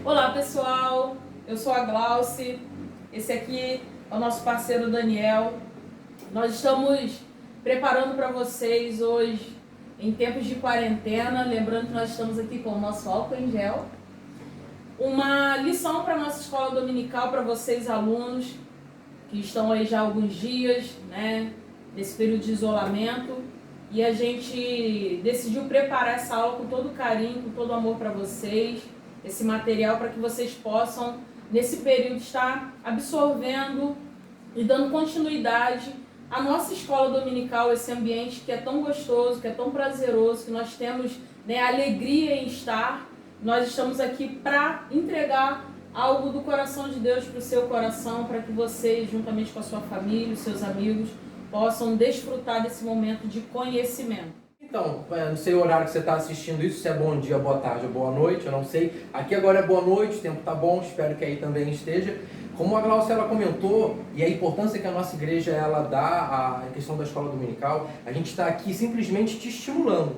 Olá pessoal, eu sou a Glauce, esse aqui é o nosso parceiro Daniel. Nós estamos preparando para vocês hoje, em tempos de quarentena, lembrando que nós estamos aqui com o nosso álcool em gel, uma lição para a nossa escola dominical, para vocês alunos que estão aí já há alguns dias, né, nesse período de isolamento, e a gente decidiu preparar essa aula com todo carinho, com todo amor para vocês, esse material para que vocês possam, nesse período, estar absorvendo e dando continuidade à nossa escola dominical, esse ambiente que é tão gostoso, que é tão prazeroso, que nós temos, né, alegria em estar. Nós estamos aqui para entregar algo do coração de Deus para o seu coração, para que vocês, juntamente com a sua família, os seus amigos, possam desfrutar desse momento de conhecimento. Então, não sei o horário que você está assistindo isso, se é bom dia, boa tarde ou boa noite, eu não sei. Aqui agora é boa noite, o tempo está bom, espero que aí também esteja. Como a Glaucia ela comentou, e a importância que a nossa igreja ela dá à questão da escola dominical, a gente está aqui simplesmente te estimulando,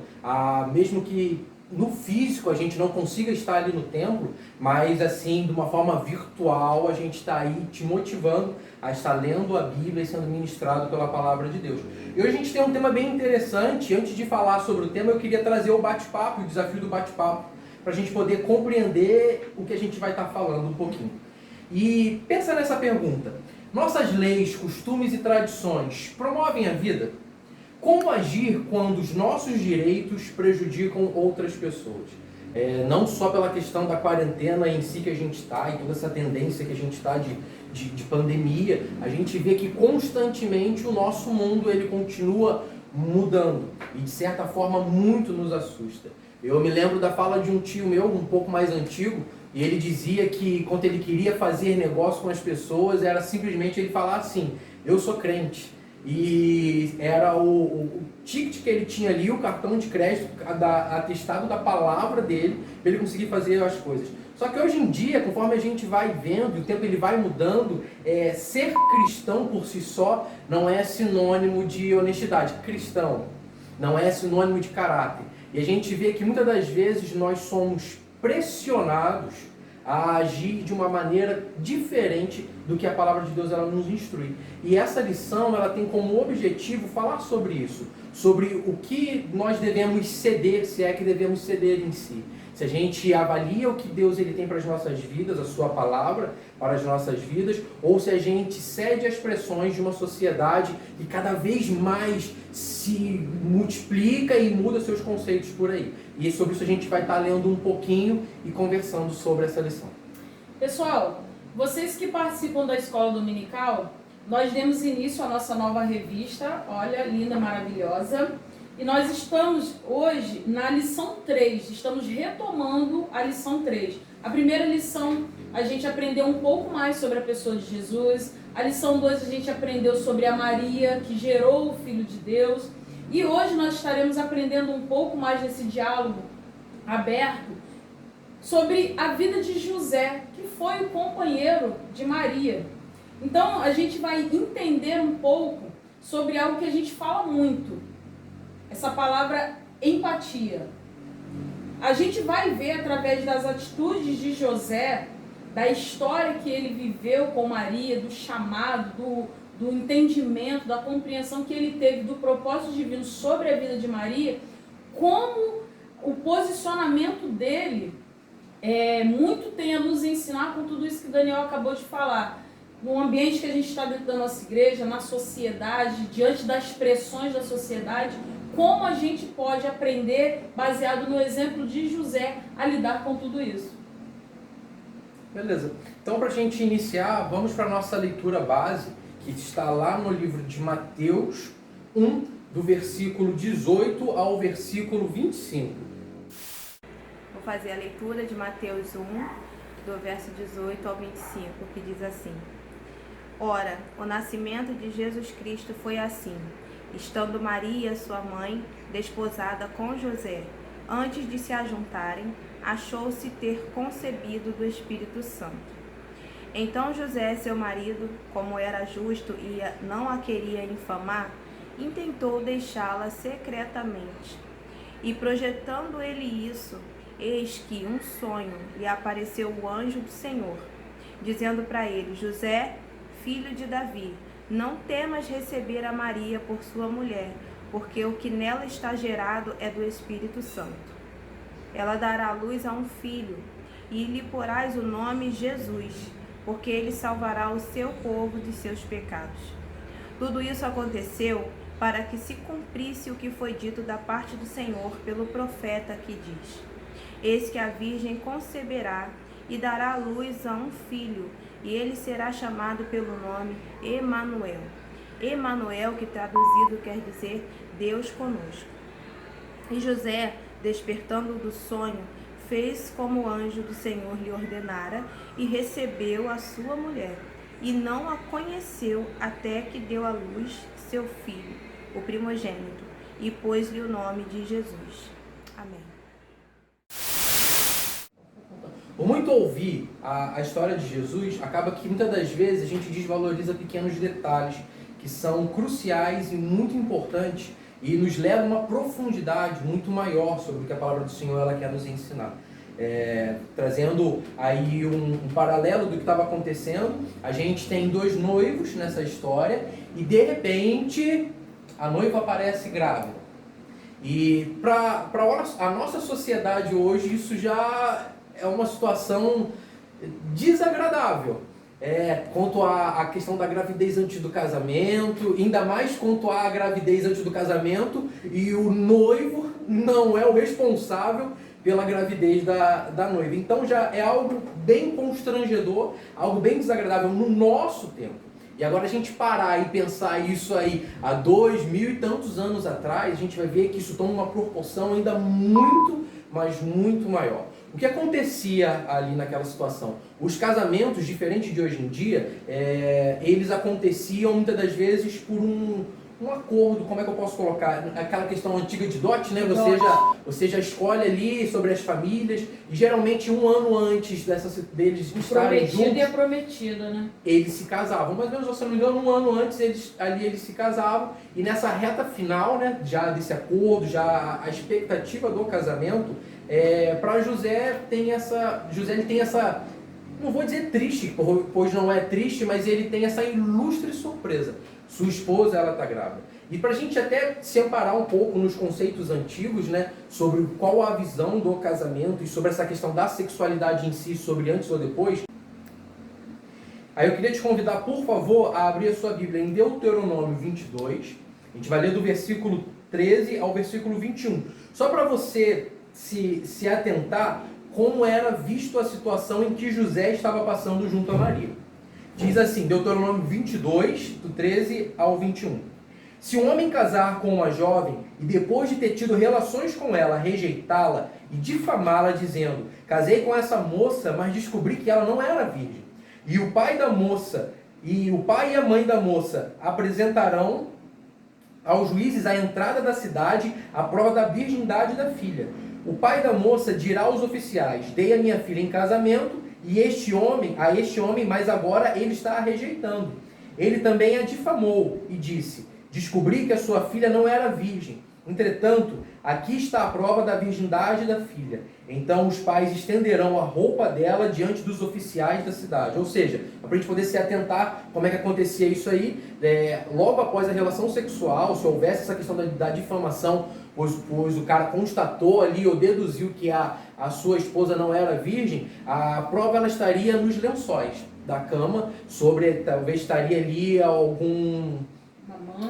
mesmo que no físico a gente não consiga estar ali no templo, mas assim, de uma forma virtual, a gente está aí te motivando a estar lendo a Bíblia e sendo ministrado pela palavra de Deus. E hoje a gente tem um tema bem interessante. Antes de falar sobre o tema, eu queria trazer o bate-papo, o desafio do bate-papo, para a gente poder compreender o que a gente vai estar falando um pouquinho. E pensa nessa pergunta: nossas leis, costumes e tradições promovem a vida? Como agir quando os nossos direitos prejudicam outras pessoas? Não só pela questão da quarentena em si que a gente está e toda essa tendência que a gente está de pandemia, a gente vê que constantemente o nosso mundo ele continua mudando e de certa forma muito nos assusta. Eu me lembro da fala de um tio meu, um pouco mais antigo, e ele dizia que quando ele queria fazer negócio com as pessoas, era simplesmente ele falar assim: eu sou crente. E era o ticket que ele tinha ali, o cartão de crédito atestado da palavra dele, para ele conseguir fazer as coisas. Só que hoje em dia, conforme a gente vai vendo, e o tempo ele vai mudando, ser cristão por si só não é sinônimo de honestidade. Cristão não é sinônimo de caráter. E a gente vê que muitas das vezes nós somos pressionados a agir de uma maneira diferente do que a palavra de Deus ela nos instrui. E essa lição ela tem como objetivo falar sobre isso, sobre o que nós devemos ceder, se é que devemos ceder em si. Se a gente avalia o que Deus ele tem para as nossas vidas, a sua palavra para as nossas vidas, ou se a gente cede às pressões de uma sociedade que cada vez mais se multiplica e muda seus conceitos por aí. E sobre isso a gente vai estar lendo um pouquinho e conversando sobre essa lição. Pessoal, vocês que participam da escola dominical, nós demos início à nossa nova revista, olha, linda, maravilhosa. E nós estamos hoje na lição 3, estamos retomando a lição 3. A primeira lição a gente aprendeu um pouco mais sobre a pessoa de Jesus. A lição 2 a gente aprendeu sobre a Maria, que gerou o Filho de Deus. E hoje nós estaremos aprendendo um pouco mais desse diálogo aberto sobre a vida de José, que foi o companheiro de Maria. Então a gente vai entender um pouco sobre algo que a gente fala muito. Essa palavra empatia. A gente vai ver através das atitudes de José, da história que ele viveu com Maria, do chamado, do entendimento, da compreensão que ele teve do propósito divino sobre a vida de Maria, como o posicionamento dele muito tem a nos ensinar com tudo isso que Daniel acabou de falar. No ambiente que a gente está dentro da nossa igreja, na sociedade, diante das pressões da sociedade, como a gente pode aprender, baseado no exemplo de José, a lidar com tudo isso. Beleza. Então, para a gente iniciar, vamos para a nossa leitura base, que está lá no livro de Mateus 1, do versículo 18 ao versículo 25. Vou fazer a leitura de Mateus 1, do verso 18 ao 25, que diz assim: Ora, o nascimento de Jesus Cristo foi assim. Estando Maria, sua mãe, desposada com José, antes de se ajuntarem, achou-se ter concebido do Espírito Santo. Então José, seu marido, como era justo e não a queria infamar, intentou deixá-la secretamente. E projetando ele isso, eis que um sonho lhe apareceu o anjo do Senhor, dizendo para ele: José, filho de Davi, não temas receber a Maria por sua mulher, porque o que nela está gerado é do Espírito Santo. Ela dará à luz a um filho, e lhe porás o nome Jesus, porque ele salvará o seu povo de seus pecados. Tudo isso aconteceu para que se cumprisse o que foi dito da parte do Senhor pelo profeta, que diz: Eis que a virgem conceberá e dará à luz a um filho, e ele será chamado pelo nome Emanuel. Emanuel, que traduzido quer dizer Deus conosco. E José, despertando do sonho, fez como o anjo do Senhor lhe ordenara e recebeu a sua mulher, e não a conheceu até que deu à luz seu filho, o primogênito, e pôs-lhe o nome de Jesus. Amém. Por muito ouvir a história de Jesus, acaba que muitas das vezes a gente desvaloriza pequenos detalhes que são cruciais e muito importantes e nos leva a uma profundidade muito maior sobre o que a palavra do Senhor ela quer nos ensinar. Trazendo aí um paralelo do que estava acontecendo, a gente tem dois noivos nessa história e de repente a noiva aparece grávida. E para a nossa sociedade hoje isso já é uma situação desagradável. Quanto à questão da gravidez antes do casamento, ainda mais quanto à gravidez antes do casamento, e o noivo não é o responsável pela gravidez da noiva. Então já é algo bem constrangedor, algo bem desagradável no nosso tempo. E agora a gente parar e pensar isso aí há 2000 e tantos anos atrás, a gente vai ver que isso toma uma proporção ainda muito, mas muito maior. O que acontecia ali naquela situação? Os casamentos, diferente de hoje em dia, eles aconteciam muitas das vezes por um acordo, como é que eu posso colocar? Aquela questão antiga de dote, né? Você já escolhe ali sobre as famílias, e geralmente um ano antes deles estarem juntos... Prometido e prometido, né? Eles se casavam, mais ou menos, se não me engano, um ano antes eles se casavam, e nessa reta final, né, já desse acordo, já a expectativa do casamento, para José ele tem essa, não vou dizer triste, pois não é triste, mas ele tem essa ilustre surpresa. Sua esposa, ela está grávida. E para a gente até se amparar um pouco nos conceitos antigos, né, sobre qual a visão do casamento e sobre essa questão da sexualidade em si, sobre antes ou depois, aí eu queria te convidar, por favor, a abrir a sua Bíblia em Deuteronômio 22. A gente vai ler do versículo 13 ao versículo 21. Só para você se atentar como era visto a situação em que José estava passando junto a Maria. Diz assim, Deuteronômio 22, do 13 ao 21. Se um homem casar com uma jovem e depois de ter tido relações com ela, rejeitá-la e difamá-la dizendo: casei com essa moça, mas descobri que ela não era virgem. E o pai e a mãe da moça apresentarão aos juízes à entrada da cidade a prova da virgindade da filha. O pai da moça dirá aos oficiais: dei a minha filha em casamento a este homem, mas agora ele está a rejeitando. Ele também a difamou e disse: descobri que a sua filha não era virgem. Entretanto, aqui está a prova da virgindade da filha. Então os pais estenderão a roupa dela diante dos oficiais da cidade. Ou seja, para a gente poder se atentar como é que acontecia isso aí, logo após a relação sexual, se houvesse essa questão da difamação, pois o cara constatou ali ou deduziu que a sua esposa não era virgem, a prova ela estaria nos lençóis da cama, talvez estaria ali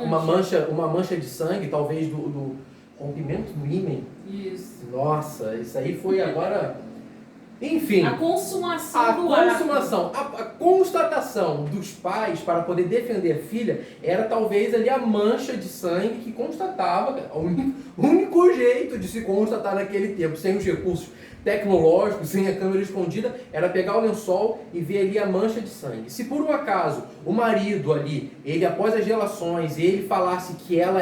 uma mancha de sangue, talvez do rompimento do ímen. Isso. Nossa, isso aí foi agora... Enfim, a consumação a constatação dos pais para poder defender a filha era talvez ali a mancha de sangue que constatava, o único jeito de se constatar naquele tempo, sem os recursos tecnológicos, sem a câmera escondida, era pegar o lençol e ver ali a mancha de sangue. Se por um acaso o marido ali, ele após as relações, ele falasse que ela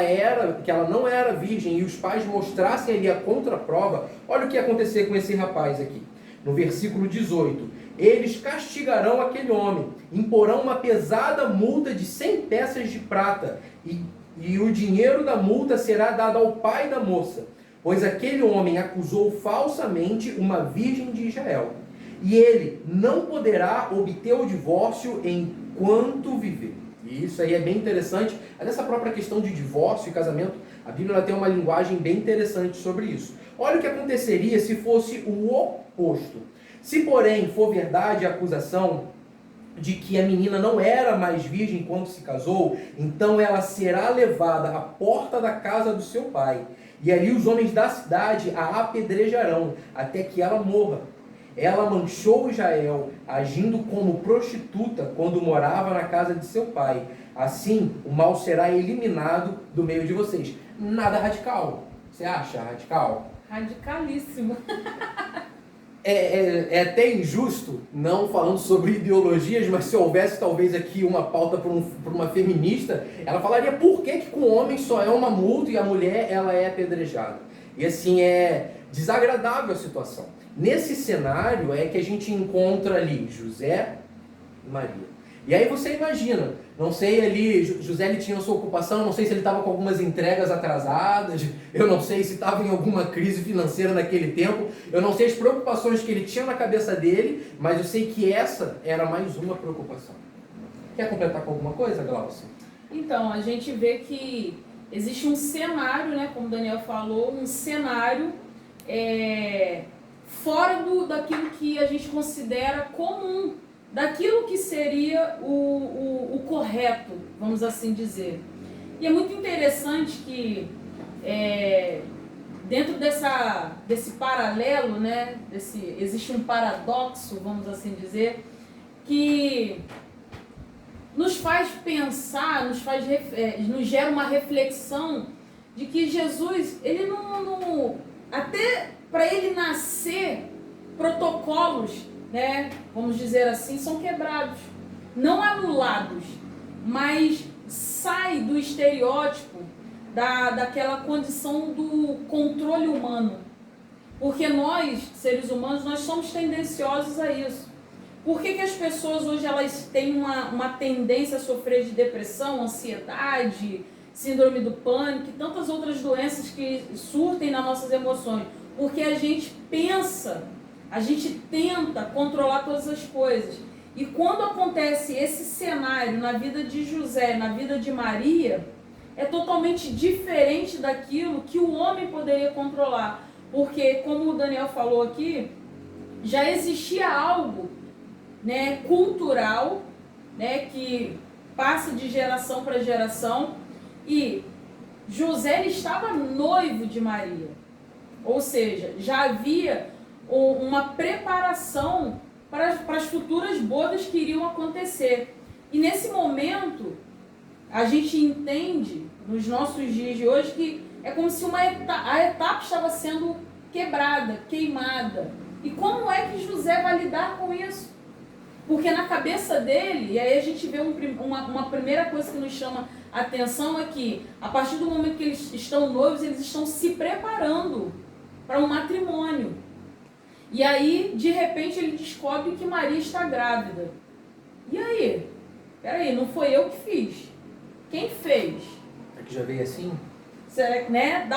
não era virgem e os pais mostrassem ali a contraprova, olha o que ia acontecer com esse rapaz aqui. No versículo 18, eles castigarão aquele homem, imporão uma pesada multa de 100 peças de prata, e o dinheiro da multa será dado ao pai da moça. pois aquele homem acusou falsamente uma virgem de Israel, e ele não poderá obter o divórcio enquanto viver. E isso aí é bem interessante. Nessa própria questão de divórcio e casamento, a Bíblia ela tem uma linguagem bem interessante sobre isso. Olha o que aconteceria se fosse o oposto. Se, porém, for verdade a acusação de que a menina não era mais virgem quando se casou, então ela será levada à porta da casa do seu pai, e ali os homens da cidade a apedrejarão, até que ela morra. Ela manchou Israel, agindo como prostituta quando morava na casa de seu pai. Assim, o mal será eliminado do meio de vocês. Nada radical. Você acha radical? Radicalíssimo. É até injusto, não falando sobre ideologias, mas se houvesse talvez aqui uma pauta para uma feminista, ela falaria por que com o homem só é uma multa e a mulher ela é apedrejada. E assim, é desagradável a situação. Nesse cenário é que a gente encontra ali José e Maria. E aí você imagina, não sei ali, José ele tinha sua ocupação, não sei se ele estava com algumas entregas atrasadas, eu não sei se estava em alguma crise financeira naquele tempo, eu não sei as preocupações que ele tinha na cabeça dele, mas eu sei que essa era mais uma preocupação. Quer completar com alguma coisa, Glaucia? Então, a gente vê que existe um cenário, né, como o Daniel falou, um cenário fora daquilo que a gente considera comum, daquilo que seria o correto, vamos assim dizer. E é muito interessante que dentro desse paralelo, né, existe um paradoxo, vamos assim dizer, que nos faz pensar, nos gera uma reflexão de que Jesus, ele não até para ele nascer, protocolos, né, vamos dizer assim, são quebrados, não anulados, mas sai do estereótipo daquela condição do controle humano. Porque nós, seres humanos, nós somos tendenciosos a isso. Por que as pessoas hoje elas têm uma tendência a sofrer de depressão, ansiedade, síndrome do pânico e tantas outras doenças que surtem nas nossas emoções? Porque a gente pensa, a gente tenta controlar todas as coisas. E quando acontece esse cenário na vida de José, na vida de Maria, é totalmente diferente daquilo que o homem poderia controlar. Porque, como o Daniel falou aqui, já existia algo, né, cultural, né, que passa de geração para geração, e José ele estava noivo de Maria. Ou seja, já havia uma preparação para as futuras bodas que iriam acontecer. E nesse momento, a gente entende, nos nossos dias de hoje, que é como se a etapa estava sendo quebrada, queimada. E como é que José vai lidar com isso? Porque na cabeça dele, e aí a gente vê uma primeira coisa que nos chama a atenção é que, a partir do momento que eles estão noivos, eles estão se preparando para um matrimônio. E aí, de repente, ele descobre que Maria está grávida. E aí? Peraí, não foi eu que fiz. Quem fez? É que já veio assim? Será que, né?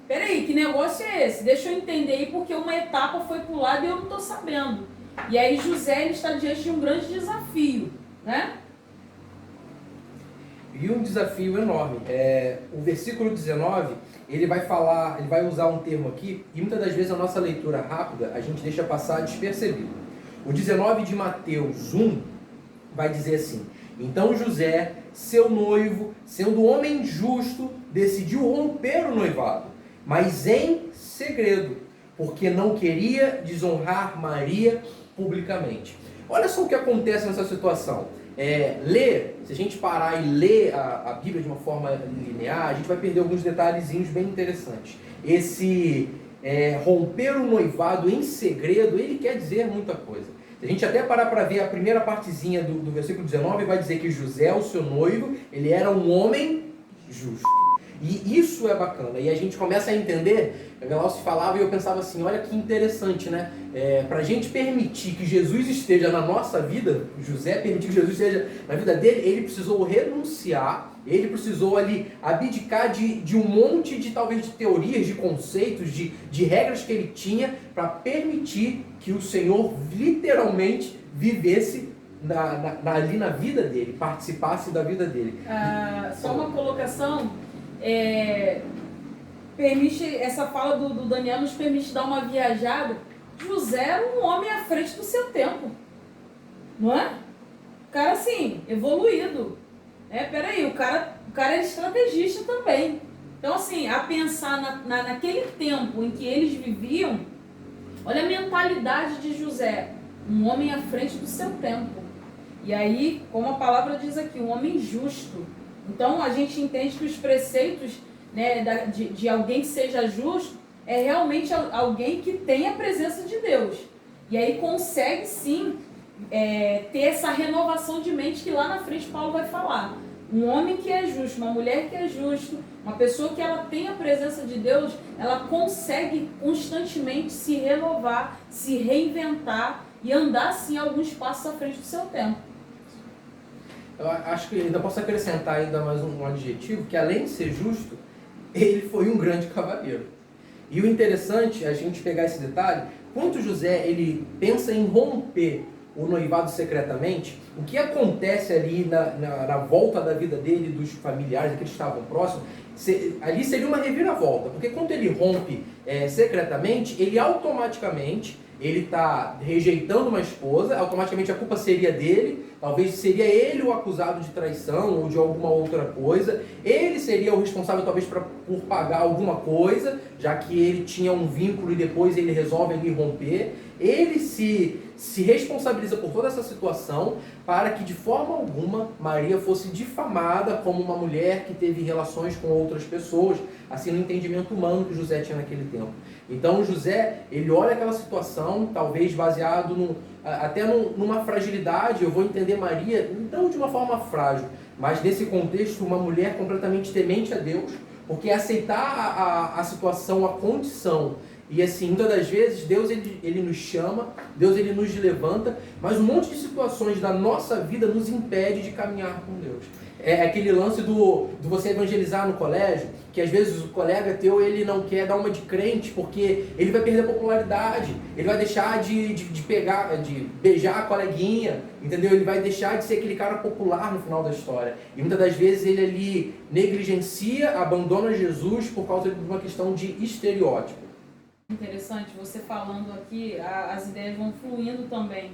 Peraí, que negócio é esse? Deixa eu entender aí, porque uma etapa foi pulada e eu não estou sabendo. E aí José ele está diante de um grande desafio, né? E um desafio enorme. O versículo 19, ele vai usar um termo aqui, e muitas das vezes a nossa leitura rápida, a gente deixa passar despercebido. O 19 de Mateus 1 vai dizer assim: então José, seu noivo, sendo homem justo, decidiu romper o noivado, mas em segredo, porque não queria desonrar Maria publicamente. Olha só o que acontece nessa situação. Se a gente parar e ler a Bíblia de uma forma linear, a gente vai perder alguns detalhezinhos bem interessantes. Esse romper o noivado em segredo, ele quer dizer muita coisa. Se a gente até parar para ver a primeira partezinha do versículo 19, vai dizer que José, o seu noivo, ele era um homem justo. E isso é bacana. E a gente começa a entender, a Glaucio falava e eu pensava assim, olha que interessante, né? Para a gente permitir que Jesus esteja na nossa vida, José permitir que Jesus esteja na vida dele, ele precisou renunciar, ele precisou ali abdicar de um monte de, talvez, de teorias, de conceitos, de regras que ele tinha para permitir que o Senhor literalmente vivesse ali na vida dele, participasse da vida dele. Só uma colocação, permite, essa fala do Daniel nos permite dar uma viajada. José era um homem à frente do seu tempo, não é? O cara assim, evoluído. Peraí, o cara é estrategista também. Então assim, a pensar naquele tempo em que eles viviam, olha a mentalidade de José, um homem à frente do seu tempo. E aí, como a palavra diz aqui, um homem justo. Então a gente entende que os preceitos, né, de alguém que seja justo é realmente alguém que tem a presença de Deus. E aí consegue sim ter essa renovação de mente que lá na frente Paulo vai falar. Um homem que é justo, uma mulher que é justo, uma pessoa que ela tem a presença de Deus, ela consegue constantemente se renovar, se reinventar e andar assim alguns passos à frente do seu tempo. Eu acho que ainda posso acrescentar ainda mais um adjetivo, que além de ser justo, ele foi um grande cavaleiro. E o interessante é a gente pegar esse detalhe, quando José ele pensa em romper o noivado secretamente, o que acontece ali na volta da vida dele, dos familiares que estavam próximos, ali seria uma reviravolta, porque quando ele rompe secretamente, ele automaticamente está rejeitando uma esposa, automaticamente a culpa seria dele, talvez seria ele o acusado de traição ou de alguma outra coisa, ele seria o responsável talvez por pagar alguma coisa, já que ele tinha um vínculo e depois ele resolve ali romper, ele se responsabiliza por toda essa situação para que de forma alguma Maria fosse difamada como uma mulher que teve relações com outras pessoas, assim no entendimento humano que José tinha naquele tempo. Então José, ele olha aquela situação, talvez baseado até numa fragilidade, eu vou entender Maria, não de uma forma frágil, mas nesse contexto uma mulher completamente temente a Deus, porque aceitar a situação, a condição. E assim, muitas das vezes, Deus ele nos chama, Deus ele nos levanta, mas um monte de situações da nossa vida nos impede de caminhar com Deus. É aquele lance do você evangelizar no colégio, que às vezes o colega teu ele não quer dar uma de crente, porque ele vai perder a popularidade, ele vai deixar de beijar a coleguinha, entendeu? Ele vai deixar de ser aquele cara popular no final da história. E muitas das vezes ele ali negligencia, abandona Jesus por causa de uma questão de estereótipo. Interessante, você falando aqui, as ideias vão fluindo também.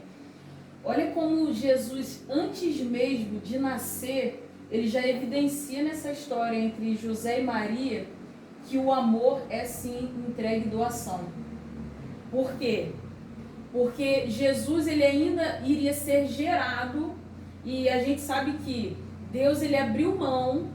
Olha como Jesus, antes mesmo de nascer, ele já evidencia nessa história entre José e Maria que o amor é sim entregue e doação. Por quê? Porque Jesus ele ainda iria ser gerado e a gente sabe que Deus ele abriu mão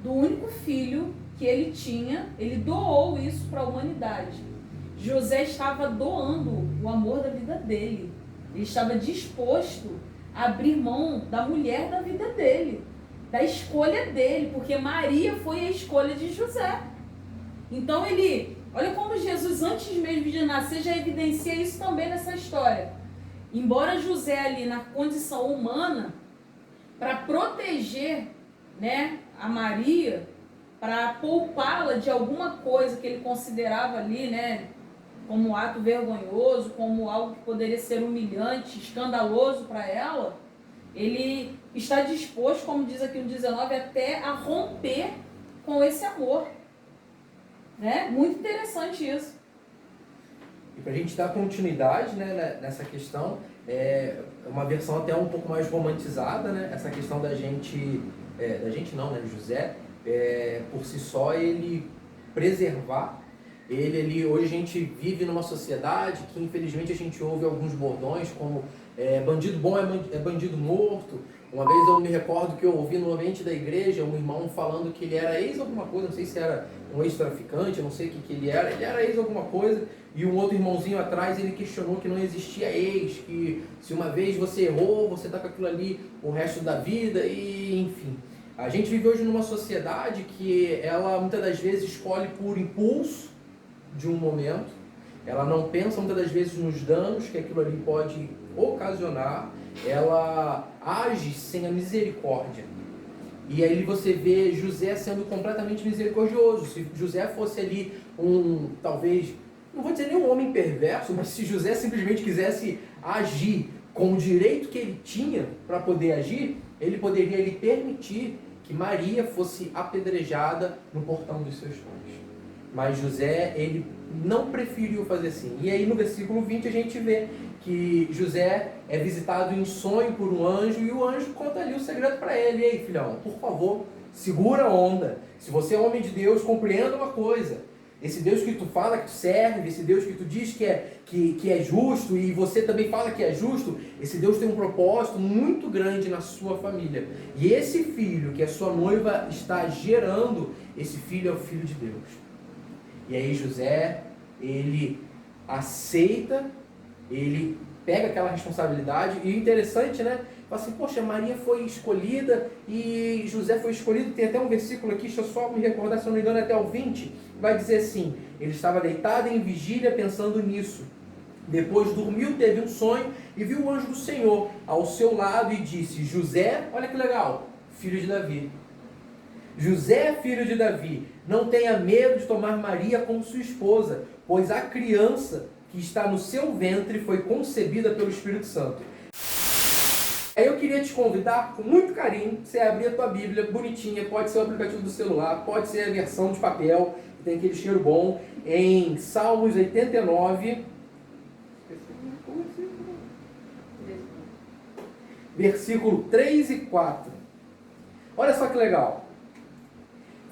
do único filho que ele tinha, ele doou isso para a humanidade. José estava doando o amor da vida dele. Ele estava disposto a abrir mão da mulher da vida dele, da escolha dele, porque Maria foi a escolha de José. Então olha como Jesus, antes mesmo de nascer, já evidencia isso também nessa história. Embora José ali na condição humana, para proteger, né, a Maria, para poupá-la de alguma coisa que ele considerava ali, né, como um ato vergonhoso, como algo que poderia ser humilhante, escandaloso para ela, ele está disposto, como diz aqui no 19, até a romper com esse amor. Né? Muito interessante isso. E para a gente dar continuidade, né, nessa questão, uma versão até um pouco mais romantizada, né, essa questão da gente não, né, José, por si só, ele preservar. Hoje a gente vive numa sociedade que infelizmente a gente ouve alguns bordões como bandido bom é bandido morto. Uma vez eu me recordo que eu ouvi no ambiente da igreja um irmão falando que ele era ex alguma coisa, não sei se era um ex-traficante, não sei o que ele era ex alguma coisa, e um outro irmãozinho atrás ele questionou que não existia ex, que se uma vez você errou, você tá com aquilo ali o resto da vida, e enfim. A gente vive hoje numa sociedade que ela muitas das vezes escolhe por impulso de um momento, ela não pensa muitas das vezes nos danos que aquilo ali pode ocasionar, ela age sem a misericórdia. E aí você vê José sendo completamente misericordioso. Se José fosse ali talvez, não vou dizer nem um homem perverso, mas se José simplesmente quisesse agir com o direito que ele tinha para poder agir, ele poderia permitir que Maria fosse apedrejada no portão dos seus pais. Mas José, ele não preferiu fazer assim. E aí no versículo 20 a gente vê que José é visitado em sonho por um anjo e o anjo conta ali o segredo para ele. E aí, filhão, por favor, segura a onda. Se você é homem de Deus, compreenda uma coisa. Esse Deus que tu fala que tu serve, esse Deus que tu diz que é justo e você também fala que é justo, esse Deus tem um propósito muito grande na sua família. E esse filho que a sua noiva está gerando, esse filho é o Filho de Deus. E aí José, ele aceita, ele pega aquela responsabilidade. E o interessante, né? Fala assim, poxa, Maria foi escolhida e José foi escolhido. Tem até um versículo aqui, deixa eu só me recordar, se eu não me engano, até o 20. Vai dizer assim, ele estava deitado em vigília pensando nisso. Depois dormiu, teve um sonho e viu o anjo do Senhor ao seu lado e disse, José, olha que legal, filho de Davi. José, filho de Davi, não tenha medo de tomar Maria como sua esposa, pois a criança que está no seu ventre foi concebida pelo Espírito Santo. Aí eu queria te convidar, com muito carinho, você abrir a tua Bíblia bonitinha, pode ser o aplicativo do celular, pode ser a versão de papel, que tem aquele cheiro bom, em Salmos 89, versículo 3 e 4. Olha só que legal.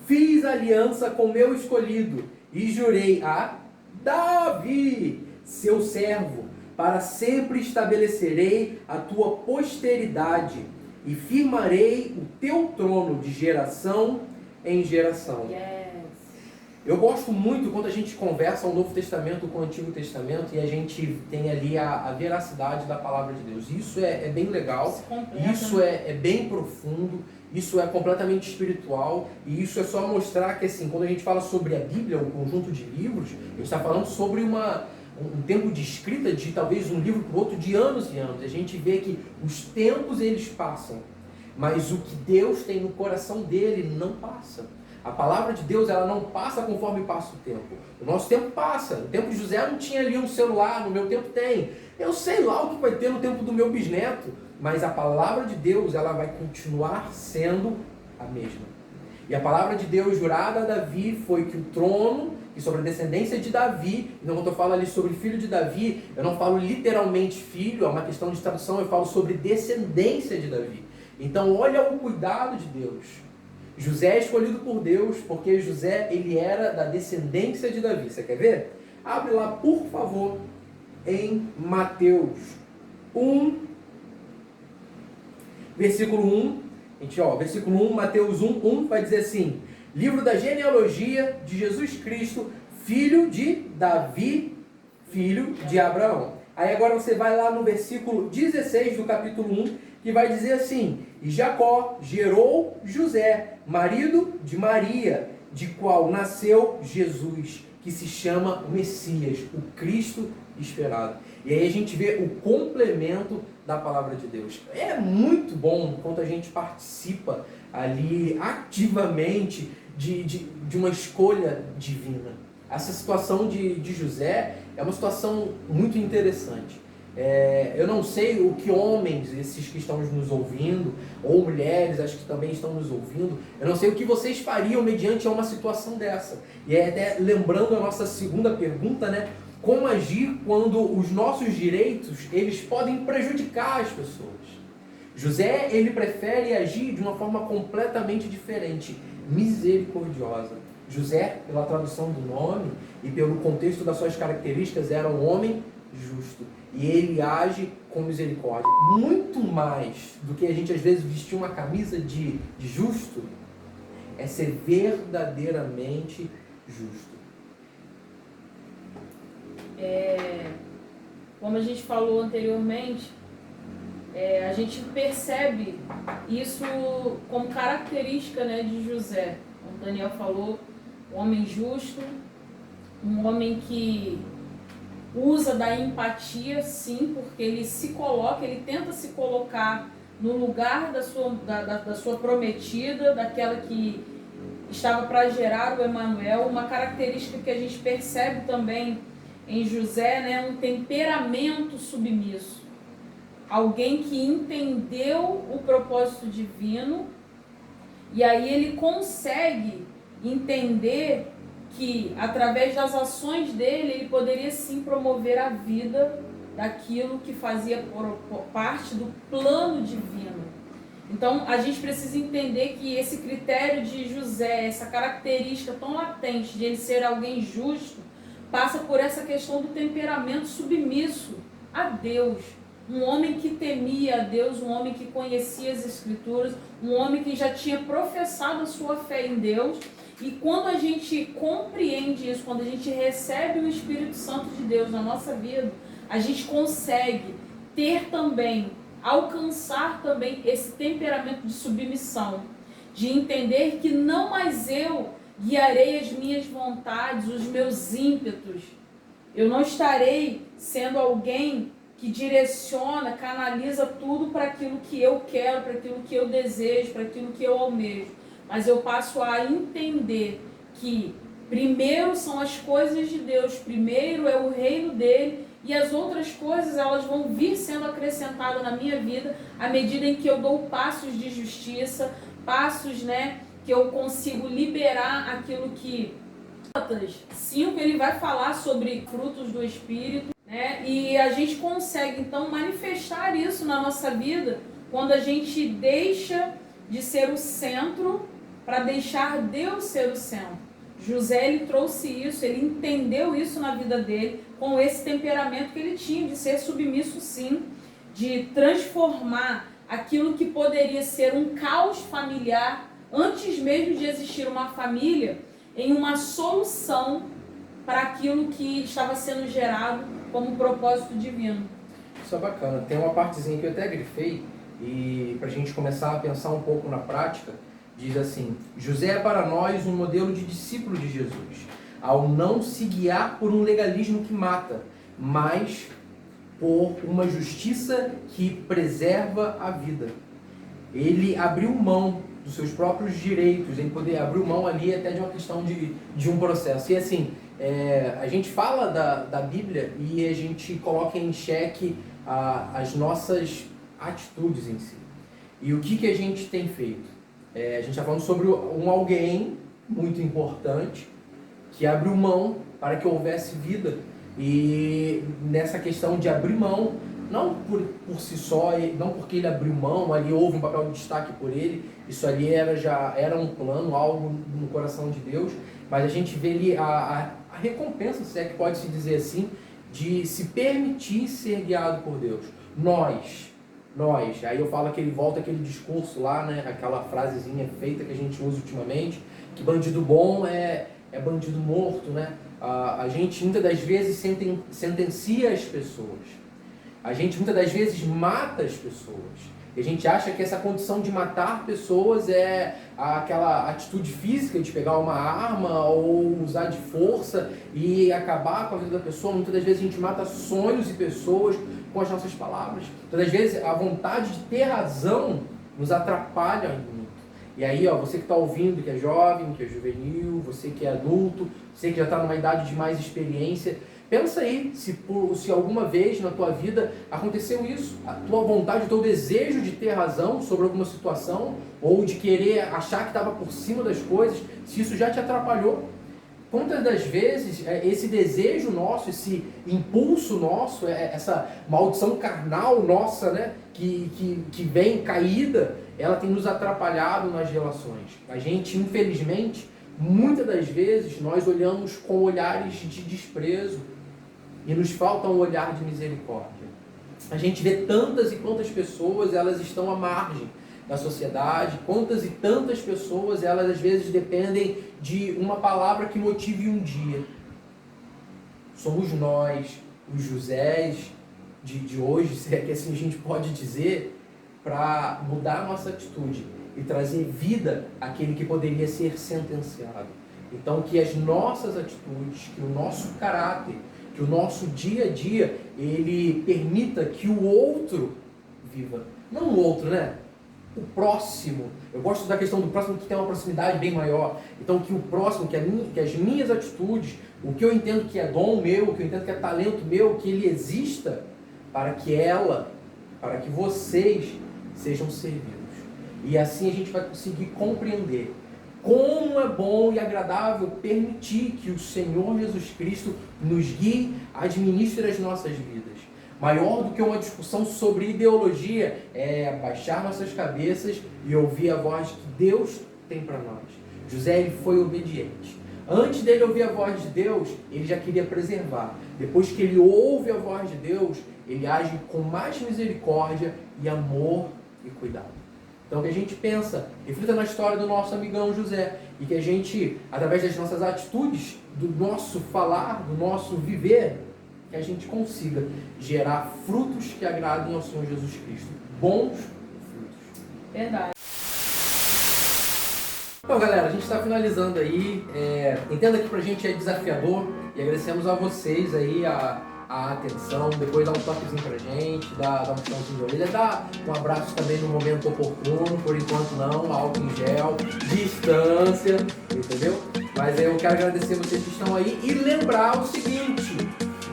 Fiz aliança com meu escolhido e jurei a Davi, seu servo, para sempre estabelecerei a tua posteridade e firmarei o teu trono de geração em geração. Yes. Eu gosto muito quando a gente conversa o Novo Testamento com o Antigo Testamento e a gente tem ali a veracidade da palavra de Deus. Isso é bem legal, isso é bem profundo, isso é completamente espiritual e isso é só mostrar que assim, quando a gente fala sobre a Bíblia, um conjunto de livros, a gente está falando sobre um tempo de escrita de talvez um livro para o outro de anos e anos. A gente vê que os tempos eles passam, mas o que Deus tem no coração dele não passa. A palavra de Deus ela não passa conforme passa o tempo. O nosso tempo passa. No tempo de José não tinha ali um celular, no meu tempo tem. Eu sei lá o que vai ter no tempo do meu bisneto, mas a palavra de Deus ela vai continuar sendo a mesma. E a palavra de Deus jurada a Davi foi que o trono e sobre a descendência de Davi, então quando eu falo ali sobre filho de Davi, eu não falo literalmente filho, é uma questão de tradução, eu falo sobre descendência de Davi. Então olha o cuidado de Deus. José é escolhido por Deus, porque José ele era da descendência de Davi. Você quer ver? Abre lá, por favor, em Mateus 1, versículo 1. Gente, versículo 1, Mateus 1 vai dizer assim: livro da genealogia de Jesus Cristo, filho de Davi, filho de Abraão. Aí agora você vai lá no versículo 16 do capítulo 1, que vai dizer assim: e Jacó gerou José, marido de Maria, de qual nasceu Jesus, que se chama Messias, o Cristo esperado. E aí a gente vê o complemento da palavra de Deus. É muito bom quando a gente participa ali ativamente de uma escolha divina. Essa situação de José é uma situação muito interessante. Eu não sei o que homens, esses que estão nos ouvindo, ou mulheres, acho que também estão nos ouvindo, eu não sei o que vocês fariam mediante a uma situação dessa. E até lembrando a nossa segunda pergunta, né? Como agir quando os nossos direitos, eles podem prejudicar as pessoas? José, ele prefere agir de uma forma completamente diferente, misericordiosa. José, pela tradução do nome e pelo contexto das suas características, era um homem justo. E ele age com misericórdia. Muito mais do que a gente às vezes vestir uma camisa de justo, é ser verdadeiramente justo. Como a gente falou anteriormente, A gente percebe isso como característica, né, de José. Como o Daniel falou, um homem justo, um homem que usa da empatia, sim, porque ele se coloca, ele tenta se colocar no lugar da sua prometida, daquela que estava para gerar o Emanuel. Uma característica que a gente percebe também em José, né, um temperamento submisso. Alguém que entendeu o propósito divino, e aí ele consegue entender que através das ações dele, ele poderia sim promover a vida daquilo que fazia por parte do plano divino. Então a gente precisa entender que esse critério de José, essa característica tão latente de ele ser alguém justo, passa por essa questão do temperamento submisso a Deus. Um homem que temia a Deus, um homem que conhecia as Escrituras, um homem que já tinha professado a sua fé em Deus. E quando a gente compreende isso, quando a gente recebe o Espírito Santo de Deus na nossa vida, a gente consegue ter também, alcançar também esse temperamento de submissão, de entender que não mais eu guiarei as minhas vontades, os meus ímpetos. Eu não estarei sendo alguém que direciona, canaliza tudo para aquilo que eu quero, para aquilo que eu desejo, para aquilo que eu almejo. Mas eu passo a entender que primeiro são as coisas de Deus, primeiro é o reino dele, e as outras coisas elas vão vir sendo acrescentadas na minha vida à medida em que eu dou passos de justiça, passos, né, que eu consigo liberar aquilo que... 5 ele vai falar sobre frutos do Espírito, né? E a gente consegue então manifestar isso na nossa vida quando a gente deixa de ser o centro para deixar Deus ser o centro. José, ele trouxe isso, ele entendeu isso na vida dele, com esse temperamento que ele tinha, de ser submisso sim, de transformar aquilo que poderia ser um caos familiar, antes mesmo de existir uma família, em uma solução para aquilo que estava sendo gerado como propósito divino. Isso é bacana. Tem uma partezinha que eu até grifei, e para a gente começar a pensar um pouco na prática, diz assim: José é para nós um modelo de discípulo de Jesus, ao não se guiar por um legalismo que mata, mas por uma justiça que preserva a vida. Ele abriu mão dos seus próprios direitos, ele poder abriu mão ali até de uma questão de um processo. E assim, a gente fala da Bíblia e a gente coloca em xeque as nossas atitudes em si. E o que a gente tem feito? A gente está falando sobre alguém muito importante que abriu mão para que houvesse vida. E nessa questão de abrir mão, não por si só, não porque ele abriu mão, ali houve um papel de destaque por ele, isso ali já era um plano, algo no coração de Deus, mas a gente vê ali a recompensa, se é que pode se dizer assim, de se permitir ser guiado por Deus. Nós, aí eu falo volta aquele discurso lá, né, aquela frasezinha feita que a gente usa ultimamente, que bandido bom é bandido morto, né? A gente muitas das vezes sentencia as pessoas. A gente muitas das vezes mata as pessoas. E a gente acha que essa condição de matar pessoas é aquela atitude física de pegar uma arma ou usar de força e acabar com a vida da pessoa. Muitas das vezes a gente mata sonhos e pessoas com as nossas palavras. Muitas das vezes a vontade de ter razão nos atrapalha muito. E aí, você que está ouvindo, que é jovem, que é juvenil, você que é adulto, você que já está numa idade de mais experiência, pensa aí se alguma vez na tua vida aconteceu isso, a tua vontade, o teu desejo de ter razão sobre alguma situação, ou de querer achar que estava por cima das coisas, se isso já te atrapalhou. Quantas das vezes esse desejo nosso, esse impulso nosso, essa maldição carnal nossa, né, que vem caída, ela tem nos atrapalhado nas relações. A gente, infelizmente, muitas das vezes, nós olhamos com olhares de desprezo e nos falta um olhar de misericórdia. A gente vê tantas e quantas pessoas, elas estão à margem da sociedade, quantas e tantas pessoas, elas às vezes dependem de uma palavra que motive um dia. Somos nós, os Josés, de hoje, se é que assim a gente pode dizer, para mudar a nossa atitude e trazer vida àquele que poderia ser sentenciado. Então, que as nossas atitudes, que o nosso caráter, que o nosso dia a dia, ele permita que o outro viva. Não o outro, né? O próximo. Eu gosto da questão do próximo que tem uma proximidade bem maior. Então, que o próximo, que as minhas atitudes, o que eu entendo que é dom meu, o que eu entendo que é talento meu, que ele exista para que vocês sejam servidos. E assim a gente vai conseguir compreender como é bom e agradável permitir que o Senhor Jesus Cristo nos guie, administre as nossas vidas. Maior do que uma discussão sobre ideologia é baixar nossas cabeças e ouvir a voz que Deus tem para nós. José, ele foi obediente. Antes dele ouvir a voz de Deus, ele já queria preservar. Depois que ele ouve a voz de Deus, ele age com mais misericórdia e amor e cuidado. Então que a gente pensa, reflita na história do nosso amigão José, e que a gente, através das nossas atitudes, do nosso falar, do nosso viver, que a gente consiga gerar frutos que agradem ao Senhor Jesus Cristo. Bons frutos. Verdade. Então, galera, a gente está finalizando aí. Entenda que pra gente é desafiador e agradecemos a vocês aí a atenção. Depois dá um toquezinho pra gente, dá um puxãozinho de orelha, dá um abraço também no momento oportuno. Por enquanto não, álcool em gel, distância, entendeu? Mas eu quero agradecer vocês que estão aí e lembrar o seguinte.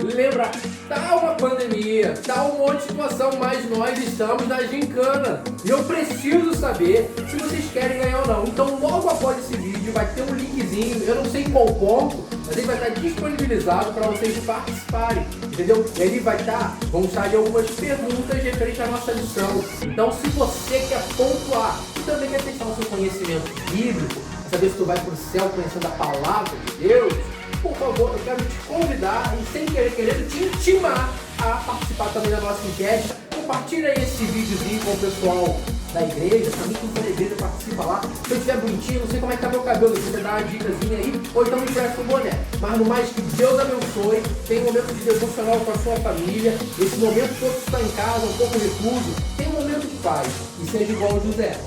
Lembra, tá uma pandemia, tá um monte de situação, mas nós estamos na gincana. E eu preciso saber se vocês querem ganhar ou não. Então logo após esse vídeo vai ter um linkzinho, eu não sei em qual ponto, mas ele vai estar disponibilizado para vocês participarem, entendeu? E ele vão estar ali algumas perguntas referentes à nossa lição. Então se você quer pontuar e também quer testar o seu conhecimento bíblico, saber se tu vai para o céu conhecendo a palavra de Deus, por favor, eu quero te convidar e sem querer te intimar a participar também da nossa enquete. Compartilha aí esse videozinho com o pessoal da igreja, também quem for da igreja participa lá. Se eu estiver bonitinho, não sei como é que tá meu cabelo, você dá uma dicasinha aí, ou então me presta um boné. Mas no mais, que Deus abençoe, tem um momento de devocional com a sua família, esse momento todo que está em casa, um pouco recluso, tem um momento de paz, e seja igual ao José.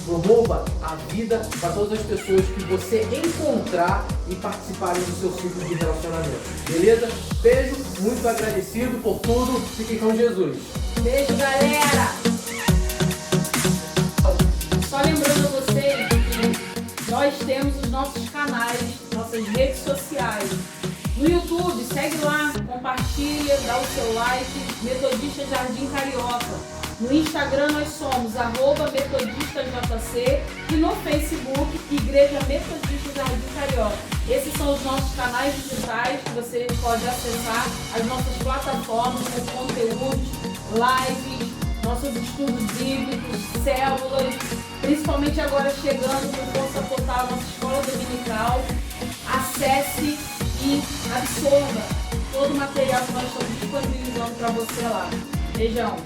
Promova a vida para todas as pessoas que você encontrar e participarem do seu ciclo de relacionamento. Beleza? Beijo, muito agradecido por tudo. Fiquem com Jesus. Beijo, galera! Só lembrando a vocês que nós temos os nossos canais, nossas redes sociais. No YouTube, segue lá, compartilha, dá o seu like, Metodista Jardim Carioca. No Instagram nós somos @metodistasjc e no Facebook Igreja Metodista Jardim Carioca. Esses são os nossos canais digitais que você pode acessar as nossas plataformas com conteúdos, lives, nossos estudos bíblicos, células, principalmente agora chegando com Força Total, nossa escola dominical. Acesse e absorva todo o material que nós estamos disponibilizando para você lá. Beijão!